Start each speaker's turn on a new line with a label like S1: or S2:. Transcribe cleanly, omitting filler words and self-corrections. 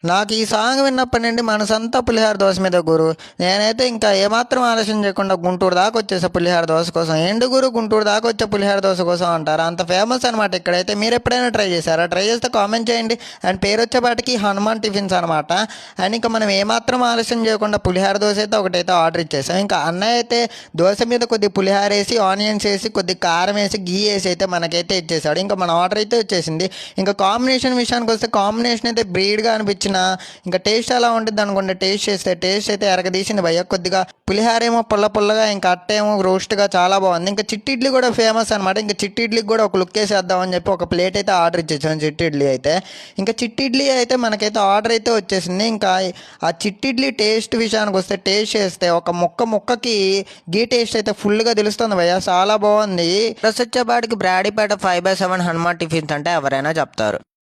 S1: నాకు ఈ సాంగ్ విన్నప్పటి నుండి మనసంతా పులిహార దోశ మీద గురు. నేనైతే ఇంకా ఏమాత్రం ఆలస్యం చేయకుండా గుంటూరు దాకా వచ్చేసా పులిహార దోశ కోసం. ఏంటి గురు గుంటూరు దాకా వచ్చే పులిహార దోశ కోసం అంటారా? అంత ఫేమస్ అనమాట ఇక్కడైతే. మీరు ఎప్పుడైనా ట్రై చేశారా? ట్రై చేస్తే కామెంట్ చేయండి. అండ్ పేరు వచ్చేపాటికి హనుమాన్ టిఫిన్స్ అనమాట. అండ్ ఇంకా మనం ఏమాత్రం ఆలస్యం చేయకుండా పులిహార దోశ అయితే ఒకటైతే ఆర్డర్ ఇచ్చేసాం. ఇంకా అన్నయ్య అయితే దోశ మీద కొద్ది పులిహార వేసి, ఆనియన్స్ వేసి, కొద్ది కారం వేసి, గీ వేసి అయితే మనకైతే ఇచ్చేసాడు. ఇంకా మన ఆర్డర్ అయితే వచ్చేసింది. ఇంకా కాంబినేషన్ విషయానికి వస్తే కాంబినేషన్ అయితే బ్రీడ్గా అనిపించిన, ఇంకా టేస్ట్ ఎలా ఉంటుంది అనుకుంటే టేస్ట్ అయితే ఎరగదీసింది భయ్య. కొద్దిగా పులిహార ఏమో పుల్ల పుల్లగా, ఇంకా అట్టేమో రోస్ట్గా చాలా బాగుంది. ఇంకా చిట్టి ఇడ్లీ కూడా ఫేమస్ అనమాట. ఇంకా చిట్టి ఇడ్లీకి కూడా ఒక లుక్ వేసేద్దామని చెప్పి ఒక ప్లేట్ అయితే ఆర్డర్ ఇచ్చేసాను చిట్టి ఇడ్లీ అయితే. ఇంకా చిట్టి ఇడ్లీ అయితే మనకైతే ఆర్డర్ అయితే వచ్చేసింది. ఇంకా ఆ చిట్టి ఇడ్లీ టేస్ట్ విషయానికి వస్తే టేస్ట్ చేస్తే ఒక ముక్కకి గీ టేస్ట్ అయితే ఫుల్గా తెలుస్తుంది భయ్య. చాలా బాగుంది. ప్లస్ వచ్చేపాటికి బ్రాడీపేట 5/7 హనుమాన్ టిఫిన్స్ అంటే ఎవరైనా చెప్తారు.